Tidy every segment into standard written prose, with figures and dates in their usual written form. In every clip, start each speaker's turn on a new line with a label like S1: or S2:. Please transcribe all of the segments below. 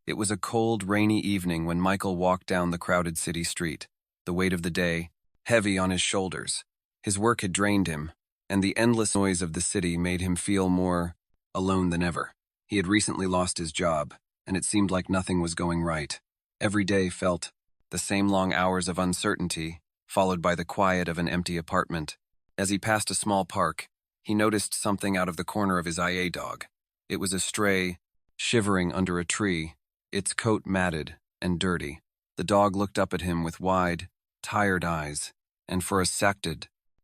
S1: It was a cold, rainy evening when Michael walked down the crowded city street, the weight of the day heavy on his shoulders. His work had drained him, and the endless noise of the city made him feel more alone than ever. He had recently lost his job, and it seemed like nothing was going right. Every day felt the same long hours of uncertainty, followed by the quiet of an empty apartment. As he passed a small park, he noticed something out of the corner of his eye dog. It was a stray, shivering under a tree, its coat matted and dirty. The dog looked up at him with wide, tired eyes, and for a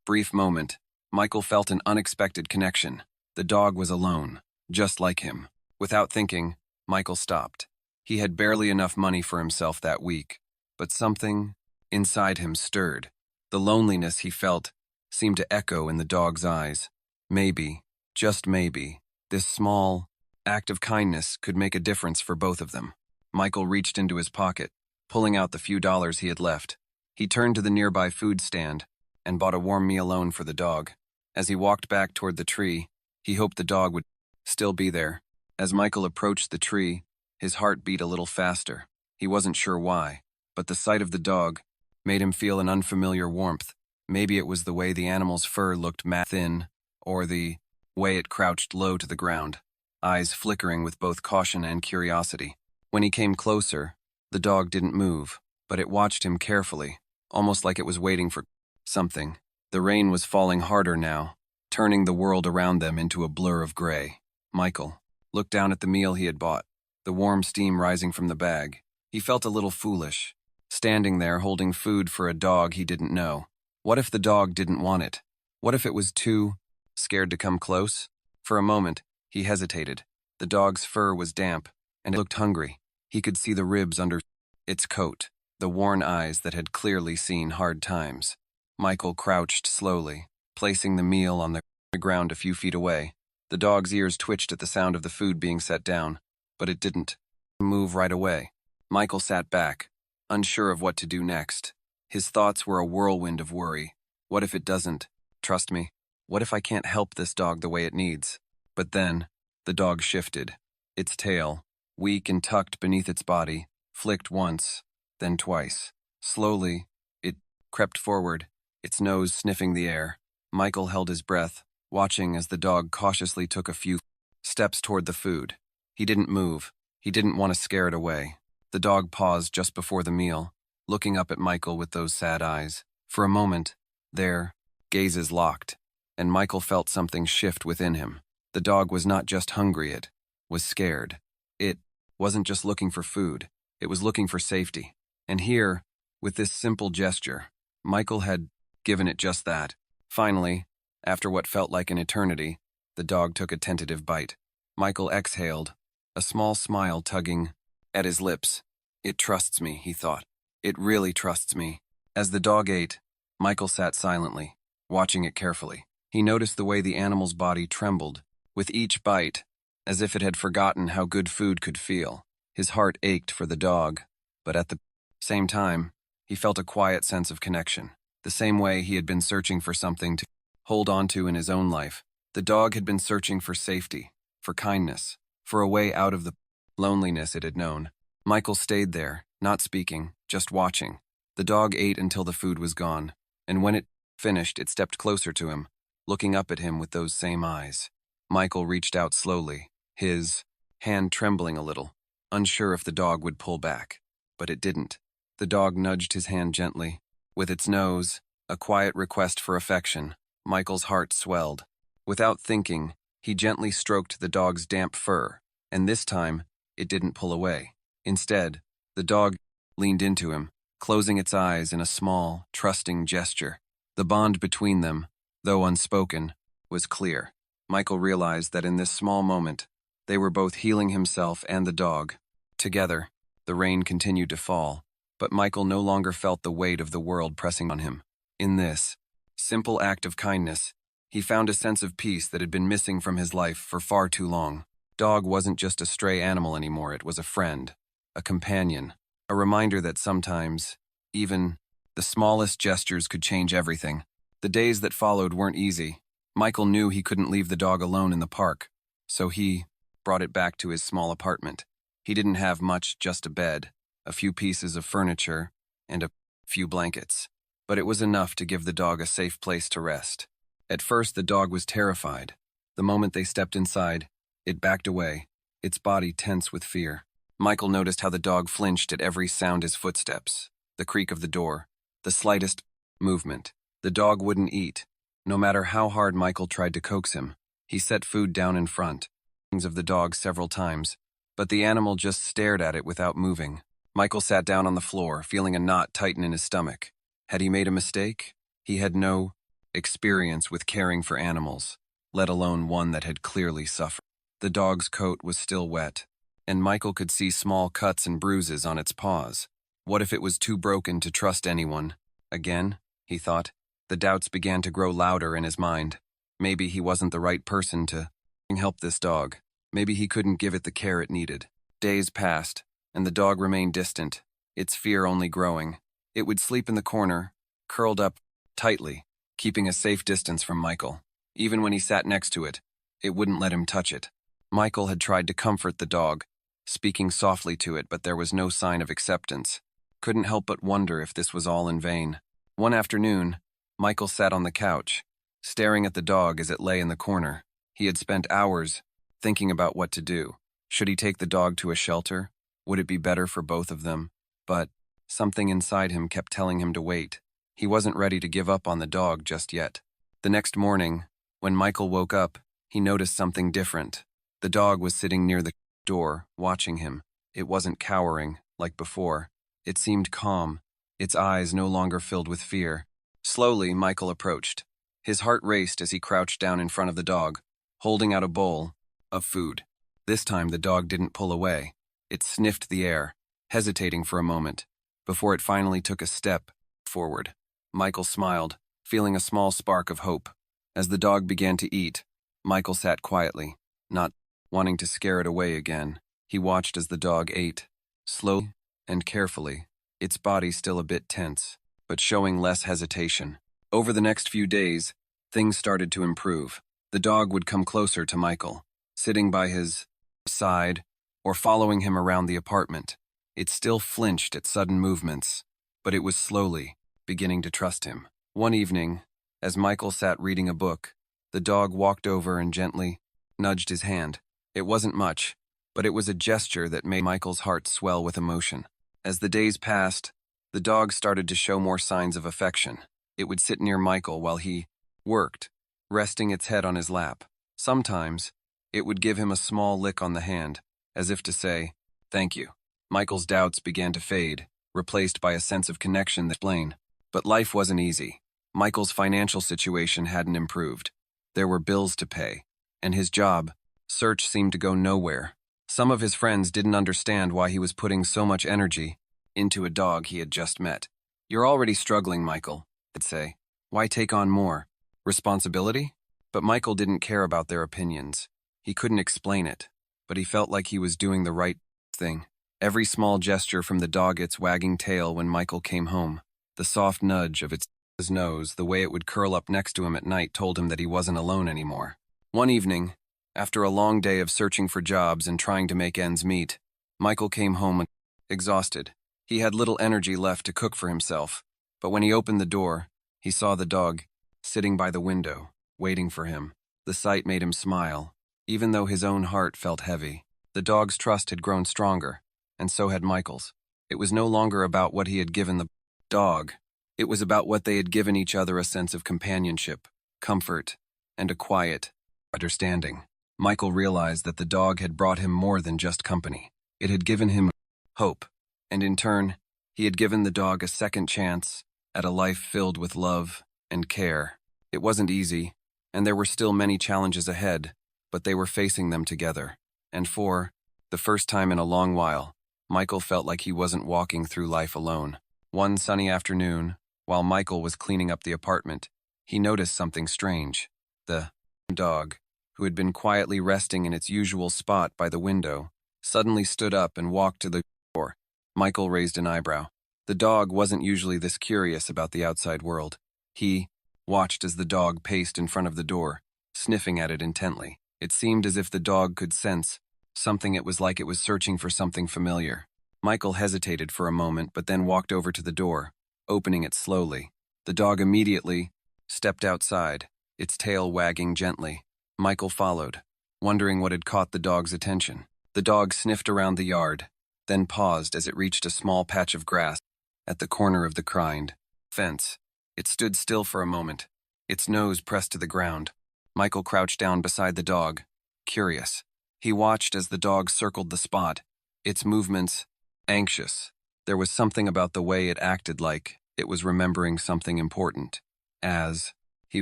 S1: brief moment, Michael felt an unexpected connection. The dog was alone, just like him. Without thinking, Michael stopped. He had barely enough money for himself that week, but something inside him stirred. The loneliness he felt seemed to echo in the dog's eyes. Maybe, just maybe, this small act of kindness could make a difference for both of them. Michael reached into his pocket, pulling out the few dollars he had left. He turned to the nearby food stand and bought a warm meal for the dog. As he walked back toward the tree, he hoped the dog would still be there. As Michael approached the tree, his heart beat a little faster. He wasn't sure why, but the sight of the dog made him feel an unfamiliar warmth. Maybe it was the way the animal's fur looked matte thin, or the way it crouched low to the ground, eyes flickering with both caution and curiosity. When he came closer, the dog didn't move, but it watched him carefully, almost like it was waiting for something. The rain was falling harder now, turning the world around them into a blur of gray. Michael looked down at the meal he had bought, the warm steam rising from the bag. He felt a little foolish, standing there holding food for a dog he didn't know. What if the dog didn't want it? What if it was too scared to come close? For a moment, he hesitated. The dog's fur was damp, and it looked hungry. He could see the ribs under its coat, the worn eyes that had clearly seen hard times. Michael crouched slowly, placing the meal on the ground a few feet away. The dog's ears twitched at the sound of the food being set down, but it didn't move right away. Michael sat back, unsure of what to do next. His thoughts were a whirlwind of worry. What if it doesn't trust me? What if I can't help this dog the way it needs? But then, the dog shifted. Its tail, weak and tucked beneath its body, flicked once, then twice. Slowly, it crept forward, its nose sniffing the air. Michael held his breath, watching as the dog cautiously took a few steps toward the food. He didn't move. He didn't want to scare it away. The dog paused just before the meal, looking up at Michael with those sad eyes. For a moment, their gazes locked, and Michael felt something shift within him. The dog was not just hungry, it was scared. It wasn't just looking for food, it was looking for safety. And here, with this simple gesture, Michael had given it just that. Finally, after what felt like an eternity, the dog took a tentative bite. Michael exhaled, a small smile tugging at his lips. It trusts me, he thought. It really trusts me. As the dog ate, Michael sat silently, watching it carefully. He noticed the way the animal's body trembled with each bite, as if it had forgotten how good food could feel. His heart ached for the dog, but at the same time, he felt a quiet sense of connection. The same way he had been searching for something to hold on to in his own life. The dog had been searching for safety, for kindness, for a way out of the loneliness it had known. Michael stayed there, not speaking, just watching. The dog ate until the food was gone, and when it finished, it stepped closer to him, looking up at him with those same eyes. Michael reached out slowly, his hand trembling a little, unsure if the dog would pull back. But it didn't. The dog nudged his hand gently. With its nose, a quiet request for affection. Michael's heart swelled. Without thinking, he gently stroked the dog's damp fur, and this time, it didn't pull away. Instead, the dog leaned into him, closing its eyes in a small, trusting gesture. The bond between them, though unspoken, was clear. Michael realized that in this small moment, they were both healing himself and the dog. Together, the rain continued to fall, but Michael no longer felt the weight of the world pressing on him. In this simple act of kindness, he found a sense of peace that had been missing from his life for far too long. Dog wasn't just a stray animal anymore, it was a friend, a companion, a reminder that sometimes, even the smallest gestures could change everything. The days that followed weren't easy. Michael knew he couldn't leave the dog alone in the park, so he brought it back to his small apartment. He didn't have much, just a bed, a few pieces of furniture, and a few blankets. But it was enough to give the dog a safe place to rest. At first, the dog was terrified. The moment they stepped inside, it backed away, its body tense with fear. Michael noticed how the dog flinched at every sound, his footsteps, the creak of the door, the slightest movement. The dog wouldn't eat. No matter how hard Michael tried to coax him, he set food down in front of the dog several times, but the animal just stared at it without moving. Michael sat down on the floor, feeling a knot tighten in his stomach. Had he made a mistake? He had no experience with caring for animals, let alone one that had clearly suffered. The dog's coat was still wet, and Michael could see small cuts and bruises on its paws. What if it was too broken to trust anyone? Again, he thought. The doubts began to grow louder in his mind. Maybe he wasn't the right person to help this dog. Maybe he couldn't give it the care it needed. Days passed, and the dog remained distant, its fear only growing. It would sleep in the corner, curled up tightly, keeping a safe distance from Michael. Even when he sat next to it, it wouldn't let him touch it. Michael had tried to comfort the dog, speaking softly to it, but there was no sign of acceptance. Couldn't help but wonder if this was all in vain. One afternoon, Michael sat on the couch, staring at the dog as it lay in the corner. He had spent hours thinking about what to do. Should he take the dog to a shelter? Would it be better for both of them? But something inside him kept telling him to wait. He wasn't ready to give up on the dog just yet. The next morning, when Michael woke up, he noticed something different. The dog was sitting near the door, watching him. It wasn't cowering, like before. It seemed calm, its eyes no longer filled with fear. Slowly, Michael approached. His heart raced as he crouched down in front of the dog, holding out a bowl of food. This time, the dog didn't pull away. It sniffed the air, hesitating for a moment, before it finally took a step forward. Michael smiled, feeling a small spark of hope. As the dog began to eat, Michael sat quietly, not wanting to scare it away again. He watched as the dog ate, slowly and carefully, its body still a bit tense, but showing less hesitation. Over the next few days, things started to improve. The dog would come closer to Michael, sitting by his side or following him around the apartment. It still flinched at sudden movements, but it was slowly beginning to trust him. One evening, as Michael sat reading a book, the dog walked over and gently nudged his hand. It wasn't much, but it was a gesture that made Michael's heart swell with emotion. As the days passed, the dog started to show more signs of affection. It would sit near Michael while he worked, resting its head on his lap. Sometimes, it would give him a small lick on the hand, as if to say, "Thank you." Michael's doubts began to fade, replaced by a sense of connection that explained. But life wasn't easy. Michael's financial situation hadn't improved. There were bills to pay, and his job search seemed to go nowhere. Some of his friends didn't understand why he was putting so much energy into a dog he had just met. "You're already struggling, Michael," they'd say. "Why take on more responsibility?" But Michael didn't care about their opinions. He couldn't explain it, but he felt like he was doing the right thing. Every small gesture from the dog, its wagging tail when Michael came home, the soft nudge of its nose, the way it would curl up next to him at night told him that he wasn't alone anymore. One evening, after a long day of searching for jobs and trying to make ends meet, Michael came home exhausted. He had little energy left to cook for himself, but when he opened the door, he saw the dog sitting by the window, waiting for him. The sight made him smile, even though his own heart felt heavy. The dog's trust had grown stronger, and so had Michael's. It was no longer about what he had given the dog. It was about what they had given each other: a sense of companionship, comfort, and a quiet understanding. Michael realized that the dog had brought him more than just company. It had given him hope, and in turn, he had given the dog a second chance at a life filled with love and care. It wasn't easy, and there were still many challenges ahead, but they were facing them together. And for the first time in a long while, Michael felt like he wasn't walking through life alone. One sunny afternoon, while Michael was cleaning up the apartment, he noticed something strange. The dog, who had been quietly resting in its usual spot by the window, suddenly stood up and walked to the door. Michael raised an eyebrow. The dog wasn't usually this curious about the outside world. He watched as the dog paced in front of the door, sniffing at it intently. It seemed as if the dog could sense Something it was like it was searching for something familiar. Michael hesitated for a moment but then walked over to the door, opening it slowly. The dog immediately stepped outside, its tail wagging gently. Michael followed, wondering what had caught the dog's attention. The dog sniffed around the yard, then paused as it reached a small patch of grass at the corner of the cried fence. It stood still for a moment, its nose pressed to the ground. Michael crouched down beside the dog, curious. He watched as the dog circled the spot, its movements anxious. There was something about the way it acted like it was remembering something important. As he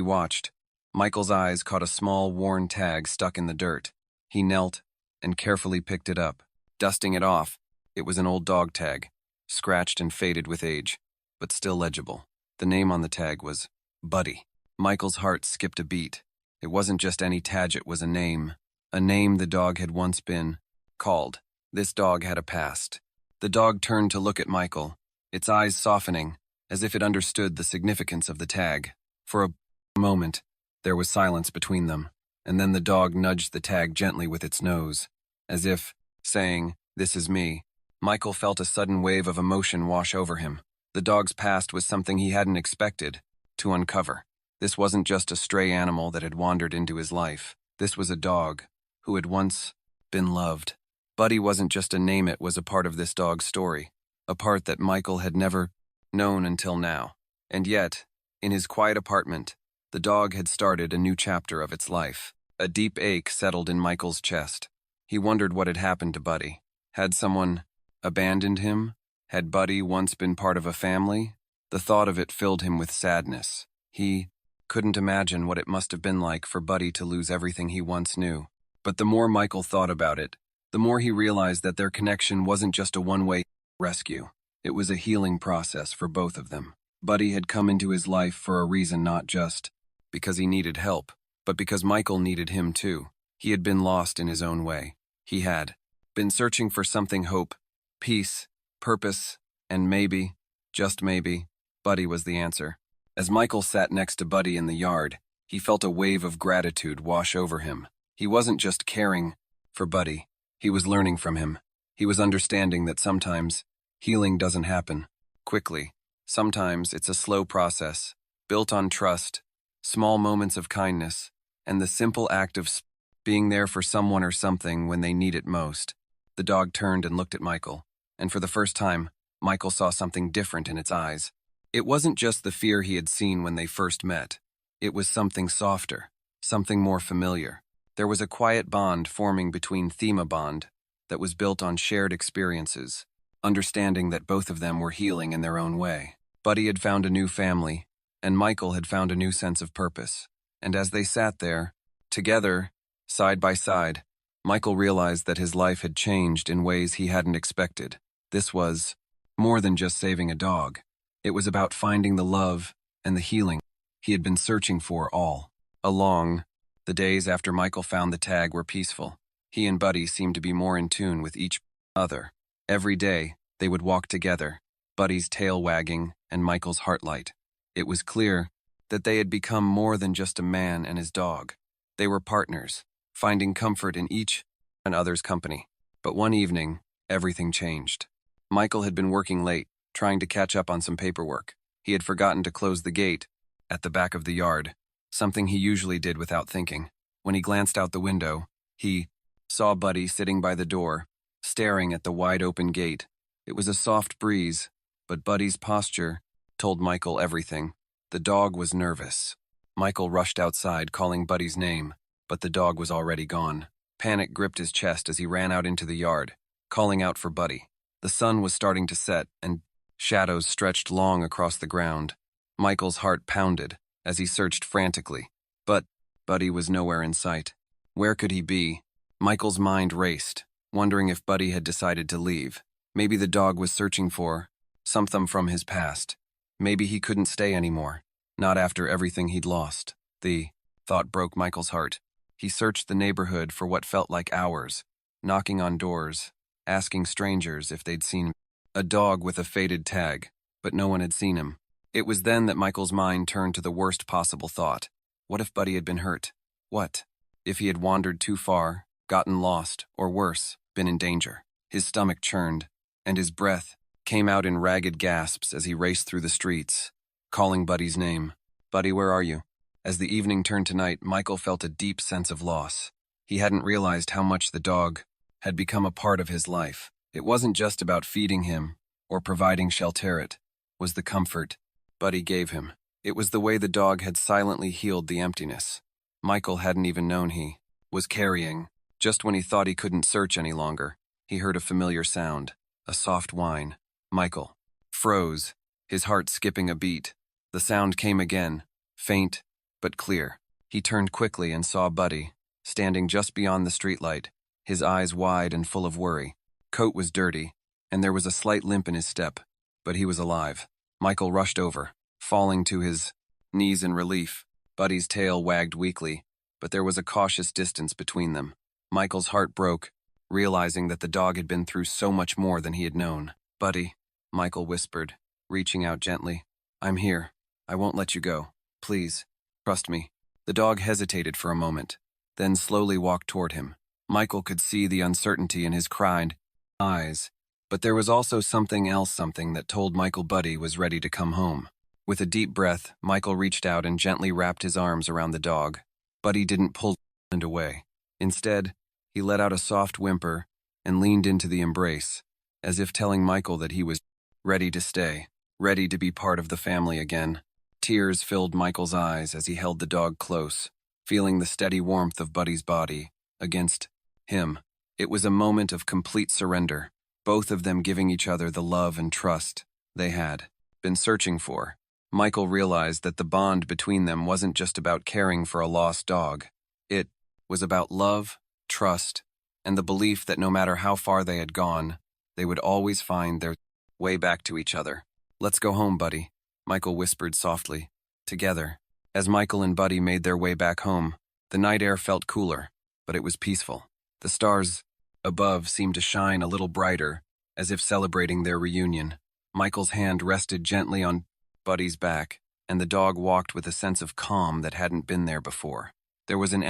S1: watched, Michael's eyes caught a small, worn tag stuck in the dirt. He knelt and carefully picked it up, dusting it off. It was an old dog tag, scratched and faded with age, but still legible. The name on the tag was Buddy. Michael's heart skipped a beat. It wasn't just any tag, it was a name the dog had once been called. This dog had a past. The dog turned to look at Michael, its eyes softening, as if it understood the significance of the tag. For a moment, there was silence between them, and then the dog nudged the tag gently with its nose, as if saying, "This is me." Michael felt a sudden wave of emotion wash over him. The dog's past was something he hadn't expected to uncover. This wasn't just a stray animal that had wandered into his life. This was a dog who had once been loved. Buddy wasn't just a name, it was a part of this dog's story, a part that Michael had never known until now. And yet, in his quiet apartment, the dog had started a new chapter of its life. A deep ache settled in Michael's chest. He wondered what had happened to Buddy. Had someone abandoned him? Had Buddy once been part of a family? The thought of it filled him with sadness. He couldn't imagine what it must have been like for Buddy to lose everything he once knew. But the more Michael thought about it, the more he realized that their connection wasn't just a one-way rescue. It was a healing process for both of them. Buddy had come into his life for a reason, not just because he needed help, but because Michael needed him too. He had been lost in his own way. He had been searching for something: hope, peace, purpose, and maybe, just maybe, Buddy was the answer. As Michael sat next to Buddy in the yard, he felt a wave of gratitude wash over him. He wasn't just caring for Buddy, he was learning from him. He was understanding that sometimes healing doesn't happen quickly. Sometimes it's a slow process, built on trust, small moments of kindness, and the simple act of being there for someone or something when they need it most. The dog turned and looked at Michael, and for the first time, Michael saw something different in its eyes. It wasn't just the fear he had seen when they first met. It was something softer, something more familiar. There was a quiet bond forming between them, a bond that was built on shared experiences, understanding that both of them were healing in their own way. Buddy had found a new family, and Michael had found a new sense of purpose. And as they sat there, together, side by side, Michael realized that his life had changed in ways he hadn't expected. This was more than just saving a dog. It was about finding the love and the healing he had been searching for all along. The days after Michael found the tag were peaceful. He and Buddy seemed to be more in tune with each other. Every day, they would walk together, Buddy's tail wagging and Michael's heart light. It was clear that they had become more than just a man and his dog. They were partners, finding comfort in each and other's company. But one evening, everything changed. Michael had been working late, trying to catch up on some paperwork. He had forgotten to close the gate at the back of the yard, something he usually did without thinking. When he glanced out the window, he saw Buddy sitting by the door, staring at the wide-open gate. It was a soft breeze, but Buddy's posture told Michael everything. The dog was nervous. Michael rushed outside, calling Buddy's name, but the dog was already gone. Panic gripped his chest as he ran out into the yard, calling out for Buddy. The sun was starting to set, and shadows stretched long across the ground. Michael's heart pounded as he searched frantically, but Buddy was nowhere in sight. Where could he be? Michael's mind raced, wondering if Buddy had decided to leave. Maybe the dog was searching for something from his past. Maybe he couldn't stay anymore, not after everything he'd lost. The thought broke Michael's heart. He searched the neighborhood for what felt like hours, knocking on doors, asking strangers if they'd seen a dog with a faded tag, but no one had seen him. It was then that Michael's mind turned to the worst possible thought. What if Buddy had been hurt? What if he had wandered too far, gotten lost, or worse, been in danger. His stomach churned, and his breath came out in ragged gasps as he raced through the streets, calling Buddy's name. "Buddy, where are you?" As the evening turned to night, Michael felt a deep sense of loss. He hadn't realized how much the dog had become a part of his life. It wasn't just about feeding him or providing shelter. It was the comfort Buddy gave him. It was the way the dog had silently healed the emptiness Michael hadn't even known he was carrying. Just when he thought he couldn't search any longer, he heard a familiar sound, a soft whine. Michael froze, his heart skipping a beat. The sound came again, faint but clear. He turned quickly and saw Buddy, standing just beyond the streetlight, his eyes wide and full of worry. Coat was dirty, and there was a slight limp in his step, but he was alive. Michael rushed over, falling to his knees in relief. Buddy's tail wagged weakly, but there was a cautious distance between them. Michael's heart broke, realizing that the dog had been through so much more than he had known. "Buddy," Michael whispered, reaching out gently. "I'm here. I won't let you go. Please, trust me." The dog hesitated for a moment, then slowly walked toward him. Michael could see the uncertainty in his cried eyes, but there was also something that told Michael Buddy was ready to come home. With a deep breath, Michael reached out and gently wrapped his arms around the dog. Buddy didn't pull and away. Instead, he let out a soft whimper and leaned into the embrace, as if telling Michael that he was ready to stay, ready to be part of the family again. Tears filled Michael's eyes as he held the dog close, feeling the steady warmth of Buddy's body against him. It was a moment of complete surrender, both of them giving each other the love and trust they had been searching for. Michael realized that the bond between them wasn't just about caring for a lost dog. It was about love, trust, and the belief that no matter how far they had gone, they would always find their way back to each other. "Let's go home, Buddy," Michael whispered softly. Together, as Michael and Buddy made their way back home, the night air felt cooler, but it was peaceful. The stars above seemed to shine a little brighter, as if celebrating their reunion. Michael's hand rested gently on Buddy's back, and the dog walked with a sense of calm that hadn't been there before. There was an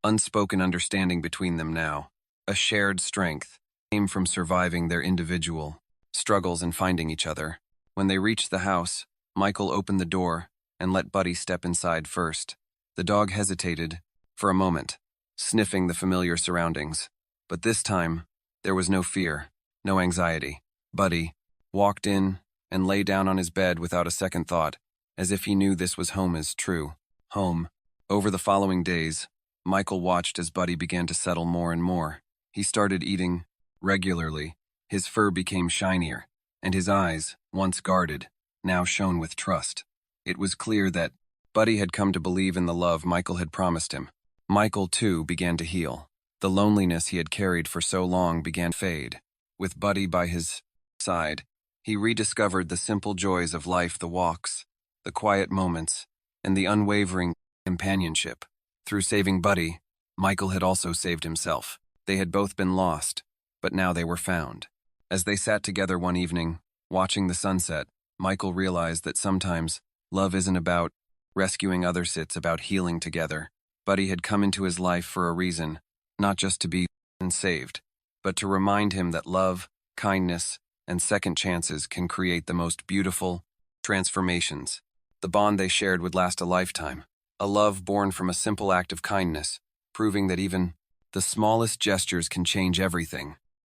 S1: unspoken understanding between them now. A shared strength came from surviving their individual struggles and finding each other. When they reached the house, Michael opened the door and let Buddy step inside first. The dog hesitated for a moment, sniffing the familiar surroundings. But this time, there was no fear, no anxiety. Buddy walked in and lay down on his bed without a second thought, as if he knew this was home as true. Home. Over the following days, Michael watched as Buddy began to settle more and more. He started eating regularly. His fur became shinier, and his eyes, once guarded, now shone with trust. It was clear that Buddy had come to believe in the love Michael had promised him. Michael, too, began to heal. The loneliness he had carried for so long began to fade. With Buddy by his side, he rediscovered the simple joys of life, the walks, the quiet moments, and the unwavering companionship. Through saving Buddy, Michael had also saved himself. They had both been lost, but now they were found. As they sat together one evening, watching the sunset, Michael realized that sometimes love isn't about rescuing others, it's about healing together. Buddy had come into his life for a reason, not just to be saved, but to remind him that love, kindness, and second chances can create the most beautiful transformations. The bond they shared would last a lifetime, a love born from a simple act of kindness, proving that even the smallest gestures can change everything.